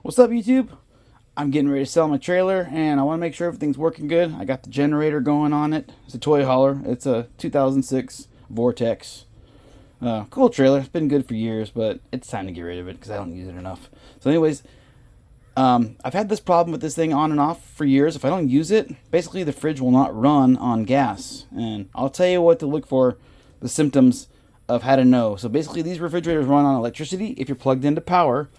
What's up, YouTube? I'm getting ready to sell my trailer and I want to make sure everything's working good. I got the generator going on it. It's a toy hauler. It's a 2006 Vortex. Cool trailer. It's been good for years, but it's time to get rid of it because I don't use it enough. So anyways, I've had this problem with this thing on and off for years. If I don't use it, basically the fridge will not run on gas. And I'll tell you what to look for, the symptoms of how to know. So basically these refrigerators run on electricity if you're plugged into power,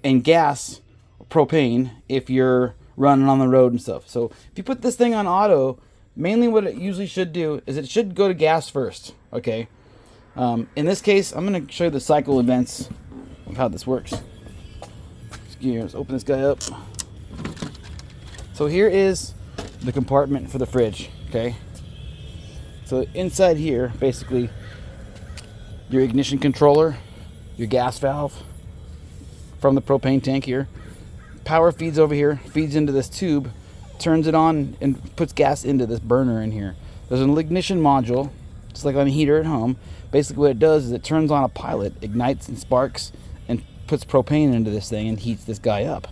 and gas, propane, if you're running on the road and stuff. So if you put this thing on auto, mainly what it usually should do is it should go to gas first, okay? In this case, I'm going to show you the cycle events of how this works. Let's open this guy up. So here is the compartment for the fridge, okay? So inside here, basically, your ignition controller, your gas valve from the propane tank here. Power feeds over here, feeds into this tube, turns it on and puts gas into this burner in here. There's an ignition module, just like on a heater at home. Basically what it does is it turns on a pilot, ignites and sparks, and puts propane into this thing and heats this guy up.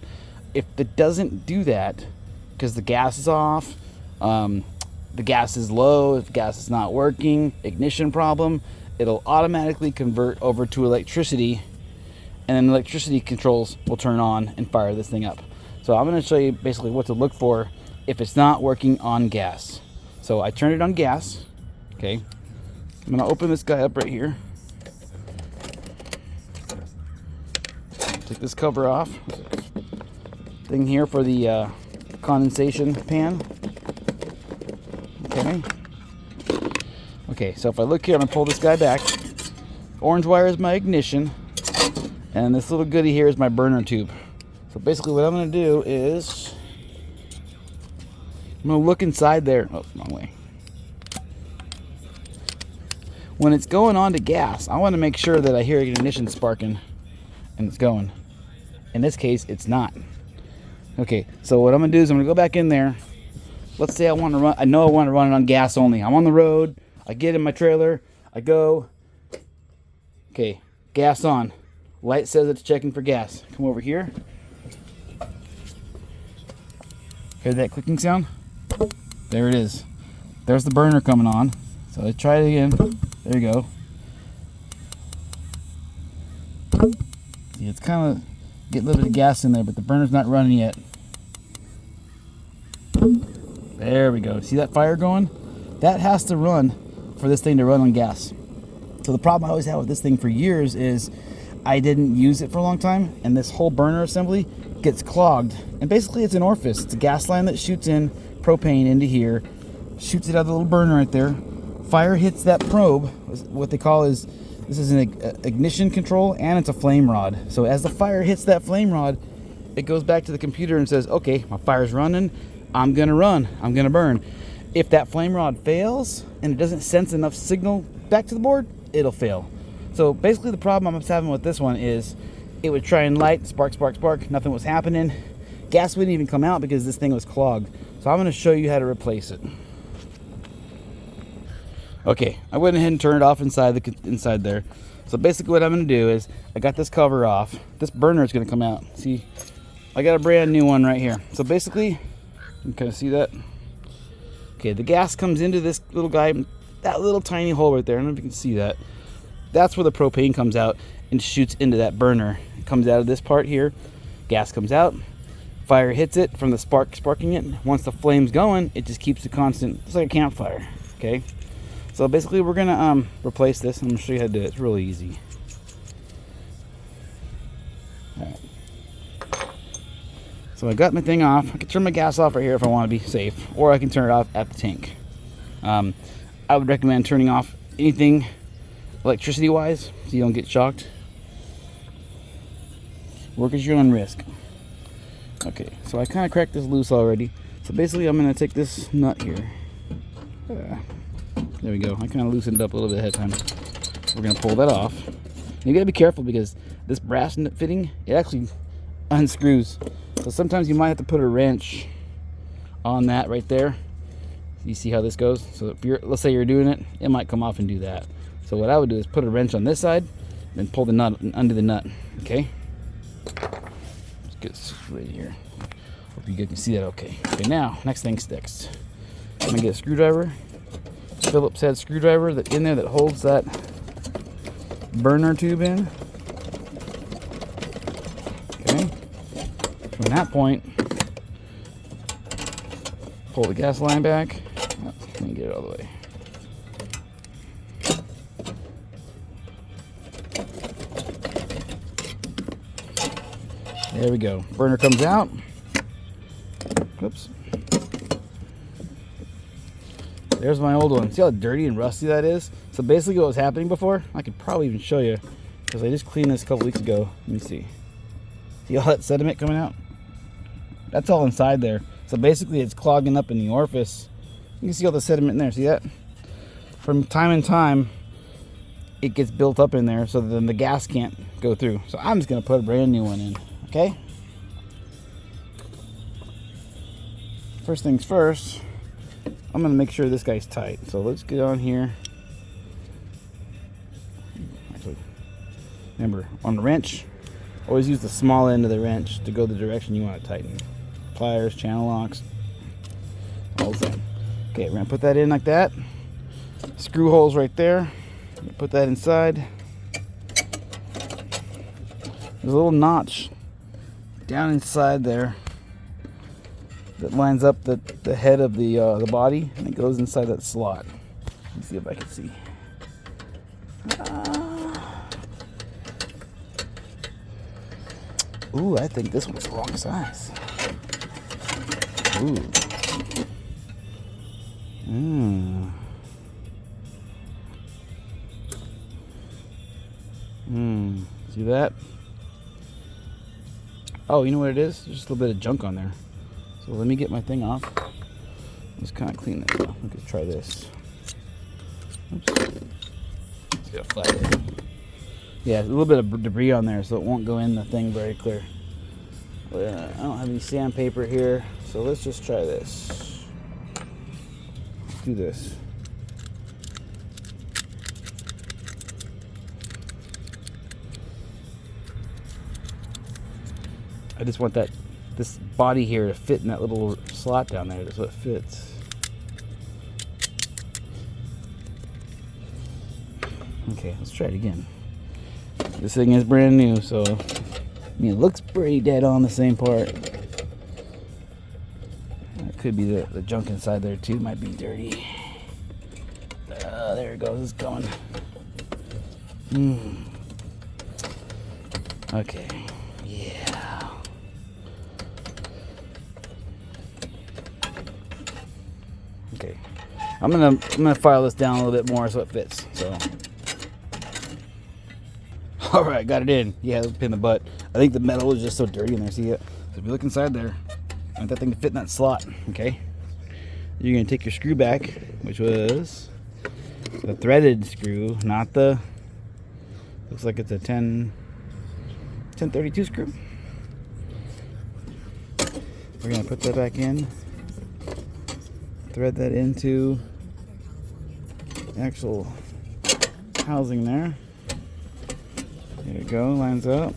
If it doesn't do that, because the gas is off, the gas is low, if the gas is not working, ignition problem, it'll automatically convert over to electricity, and then electricity controls will turn on and fire this thing up. So I'm going to show you basically what to look for if it's not working on gas. So I turned it on gas, okay? I'm going to open this guy up right here. Take this cover off. Thing here for the condensation pan. Okay. Okay, so if I look here, I'm going to pull this guy back. Orange wire is my ignition. And this little goodie here is my burner tube. So basically what I'm going to do is I'm going to look inside there. Oh, wrong way. When it's going on to gas, I want to make sure that I hear ignition sparking and it's going. In this case, it's not. Okay, so what I'm going to do is I'm going to go back in there. Let's say I want to run, I know I want to run it on gas only. I'm on the road. I get in my trailer. I go. Okay, gas on. Light says it's checking for gas. Come over here. Hear that clicking sound? There it is. There's the burner coming on. So let's try it again. There you go. See, it's kind of getting a little bit of gas in there, but the burner's not running yet. There we go. See that fire going? That has to run for this thing to run on gas. So the problem I always had with this thing for years is I didn't use it for a long time, and this whole burner assembly gets clogged. And basically it's an orifice. It's a gas line that shoots in propane into here, shoots it out of the little burner right there. Fire hits that probe. What they call is, this is an ignition control, and it's a flame rod. So as the fire hits that flame rod, it goes back to the computer and says, okay, my fire's running, I'm gonna run, I'm gonna burn. If that flame rod fails and it doesn't sense enough signal back to the board, it'll fail. So basically the problem I'm having with this one is it would try and light, spark, spark, spark, nothing was happening. Gas wouldn't even come out because this thing was clogged. So I'm going to show you how to replace it. Okay, I went ahead and turned it off inside there. So basically what I'm going to do is I got this cover off. This burner is going to come out. See, I got a brand new one right here. So basically, you can kind of see that. Okay, the gas comes into this little guy, that little tiny hole right there. I don't know if you can see that. That's where the propane comes out and shoots into that burner. It comes out of this part here. Gas comes out. Fire hits it from the sparking it. Once the flame's going, it just keeps it constant. It's like a campfire. Okay. So basically, we're gonna replace this. I'm gonna show you how to do it. It's really easy. All right. So I got my thing off. I can turn my gas off right here if I want to be safe, or I can turn it off at the tank. I would recommend turning off anything electricity wise so you don't get shocked. Work at your own risk. Okay, so I kind of cracked this loose already. So basically I'm going to take this nut here. There we go. I kind of loosened it up a little bit ahead of time. We're going to pull that off. You got to be careful because this brass fitting, it actually unscrews. So sometimes you might have to put a wrench on that right there. You see how this goes? So if you're, let's say you're doing it, it might come off and do that. So what I would do is put a wrench on this side and pull the nut, undo the nut, okay? get this right here. Hope you guys can see that okay. Okay, now, next thing sticks. I'm gonna get a screwdriver. Phillips head screwdriver that in there that holds that burner tube in. Okay. From that point, pull the gas line back. Oh, let me get it all the way. There we go. Burner comes out. Oops. There's my old one. See how dirty and rusty that is? So basically what was happening before, I could probably even show you, because I just cleaned this a couple weeks ago. Let me see. See all that sediment coming out? That's all inside there. So basically it's clogging up in the orifice. You can see all the sediment in there. See that? From time to time, it gets built up in there, so then the gas can't go through. So I'm just going to put a brand new one in. Okay? First things first, I'm going to make sure this guy's tight. So let's get on here. Actually, remember, on the wrench, always use the small end of the wrench to go the direction you want to tighten. Pliers, channel locks, all the same. Okay, we're going to put that in like that. Screw holes right there. Put that inside. There's a little notch down inside there that lines up the head of the body, and it goes inside that slot. Let me see if I can see. Ooh, I think this one's the wrong size. Ooh. See that? Oh, you know what it is? There's just a little bit of junk on there. So let me get my thing off. Let's kind of clean this up. Let's try this. Oops. Let's get a flat. Yeah, a little bit of debris on there, so it won't go in the thing very clear. But, I don't have any sandpaper here, so let's just try this. Let's do this. I just want this body here to fit in that little slot down there, so it fits. Okay, let's try it again. This thing is brand new, so I mean, it looks pretty dead on the same part. It could be the junk inside there too, might be dirty. There it goes, it's going. Okay, yeah. Okay, I'm gonna file this down a little bit more so it fits. So, all right, got it in. Yeah, let's pin the butt. I think the metal is just so dirty in there. See it? So if you look inside there, I want that thing to fit in that slot. Okay, you're gonna take your screw back, which was the threaded screw, not the. Looks like it's a 1032 screw. We're gonna put that back in. Thread that into the actual housing there. There you go, lines up.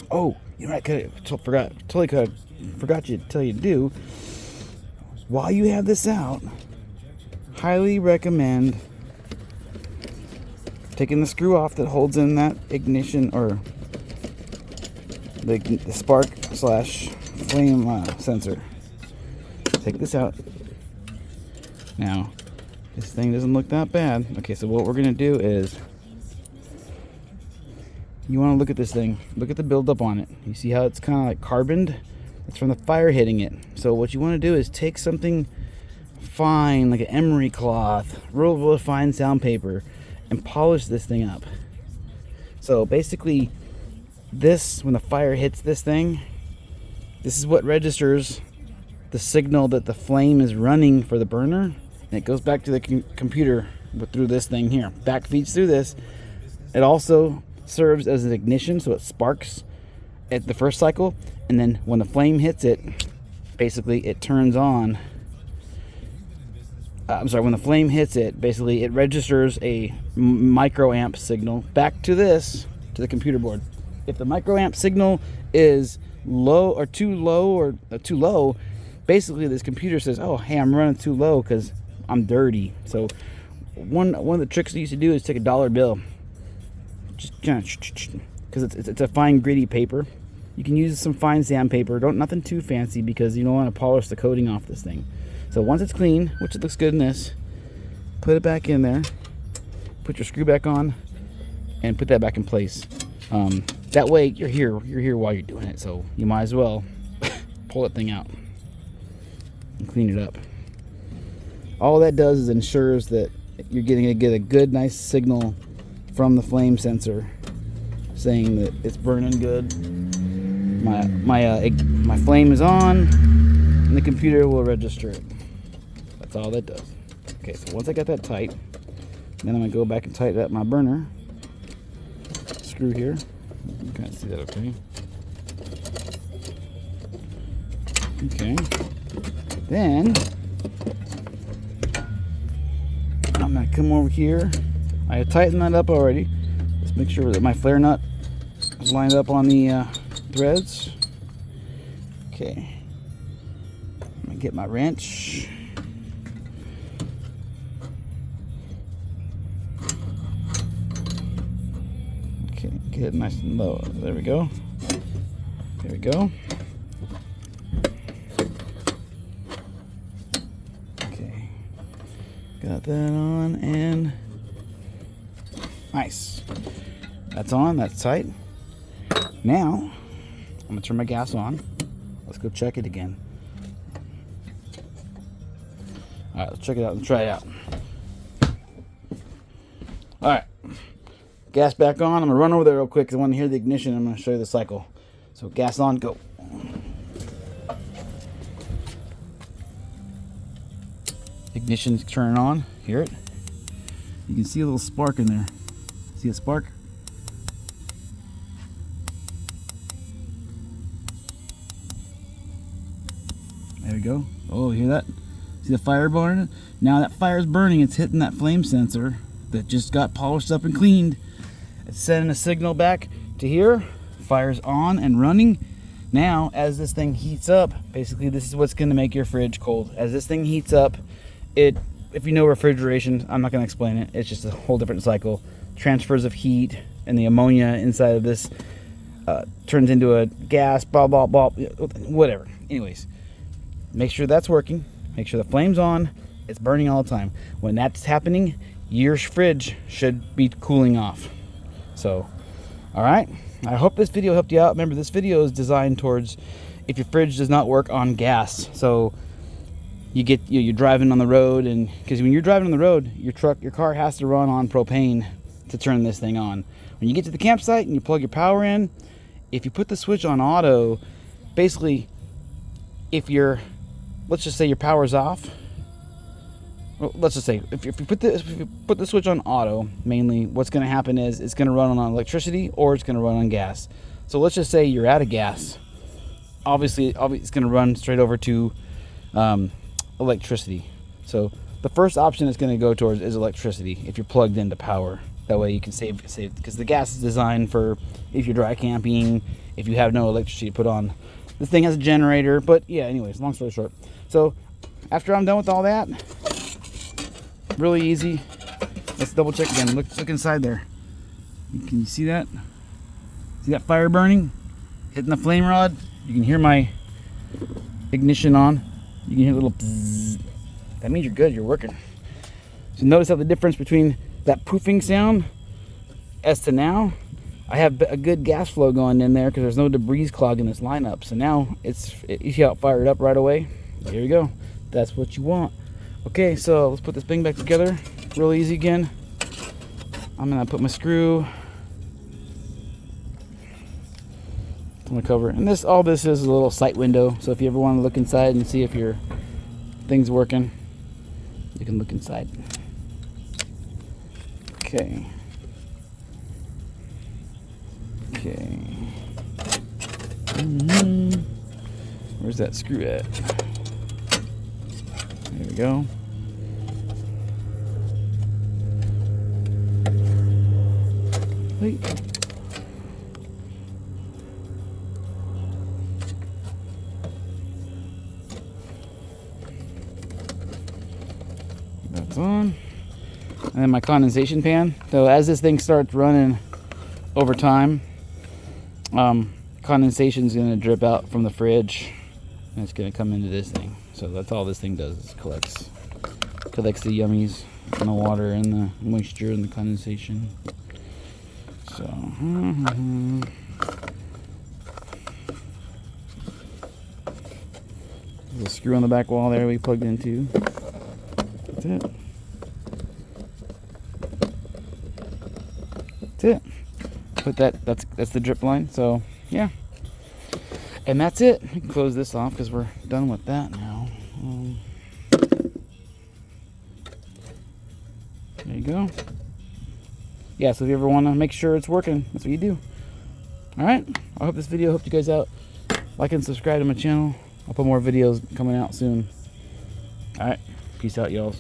Oh, you know what I forgot to tell you to do. While you have this out, highly recommend taking the screw off that holds in that ignition or the spark slash flame sensor. Take this out. Now, this thing doesn't look that bad. Okay, so what we're gonna do is, you want to look at this thing. Look at the buildup on it. You see how it's kind of like carboned? It's from the fire hitting it. So what you want to do is take something fine, like an emery cloth, real fine sandpaper, and polish this thing up. So basically, this, when the fire hits this thing, this is what registers the signal that the flame is running for the burner, and it goes back to the computer through this thing here. Back feeds through this. It also serves as an ignition, so it sparks at the first cycle, and then when the flame hits it, basically it turns on. When the flame hits it, basically it registers a microamp signal back to the computer board. If the microamp signal is low or too low, basically this computer says, oh, hey, I'm running too low because I'm dirty. So one of the tricks they used to do is take a dollar bill, just because it's a fine gritty paper. You can use some fine sandpaper, nothing too fancy, because you don't want to polish the coating off this thing. So once it's clean, which it looks good in this, put it back in there, put your screw back on, and put that back in place. That way you're here while you're doing it, so you might as well pull that thing out and clean it up. All that does is ensures that you're getting to get a good, nice signal from the flame sensor saying that it's burning good. My flame is on, and the computer will register it. That's all that does. Okay, so once I got that tight, then I'm gonna go back and tighten up my burner screw here. You can kind of see that, okay? Okay. Then I'm gonna come over here. I have tightened that up already. Let's make sure that my flare nut is lined up on the threads. Okay. I'm gonna get my wrench. Okay, get it nice and low. There we go. There we go. Okay. Got that on, and nice. That's on, that's tight. Now, I'm gonna turn my gas on. Let's go check it again. All right, let's check it out and try it out. All right, gas back on. I'm gonna run over there real quick because I want to hear the ignition. I'm gonna show you the cycle. So gas on, go. Ignition's turning on. Hear it? You can see a little spark in there. See a spark? There we go. Oh, hear that? See the fire burning? Now that fire's burning, it's hitting that flame sensor that just got polished up and cleaned. It's sending a signal back to here. Fire's on and running. Now, as this thing heats up, basically this is what's gonna make your fridge cold. As this thing heats up, if you know refrigeration, I'm not gonna explain it. It's just a whole different cycle. Transfers of heat and the ammonia inside of this turns into a gas, blah, blah, blah, whatever. Anyways, make sure that's working. Make sure the flame's on. It's burning all the time. When that's happening, your fridge should be cooling off. So, all right. I hope this video helped you out. Remember, this video is designed towards if your fridge does not work on gas. So you're driving on the road, and because when you're driving on the road, your car has to run on propane to turn this thing on. When you get to the campsite and you plug your power in, if you put the switch on auto, basically, let's just say your power's off. Well, let's just say if you put the switch on auto, mainly what's going to happen is it's going to run on electricity or it's going to run on gas. So let's just say you're out of gas. Obviously it's going to run straight over to electricity. So the first option it's going to go towards is electricity if you're plugged into power. That way you can save because the gas is designed for if you're dry camping, if you have no electricity to put on. This thing has a generator, but yeah, anyways, long story short. So after I'm done with all that, really easy. Let's double check again. Look inside there. Can you see that? See that fire burning? Hitting the flame rod. You can hear my ignition on. You can hear a little bzzz. That means you're good, you're working. So notice how the difference between that poofing sound as to now, I have a good gas flow going in there because there's no debris clogging this lineup. So now you see how it fired up right away? Here we go. That's what you want. Okay, so let's put this thing back together. Real easy again. I'm gonna put my screw. I'm gonna cover it. And all this is a little sight window. So if you ever want to look inside and see if your thing's working, you can look inside. Okay. Okay. Where's that screw at? There we go. Wait. It's on. And then my condensation pan. So as this thing starts running over time, condensation is going to drip out from the fridge, and it's going to come into this thing. So that's all this thing does, is collects the yummies and the water and the moisture and the condensation. So there's a screw on the back wall there we plugged into. That's it. That's it. Put that's the drip line. So yeah, and that's it. We can close this off because we're done with that now. There you go. Yeah, so if you ever want to make sure it's working, that's what you do. Alright, I hope this video helped you guys out. Like and subscribe to my channel. I'll put more videos coming out soon. Alright, peace out, y'all.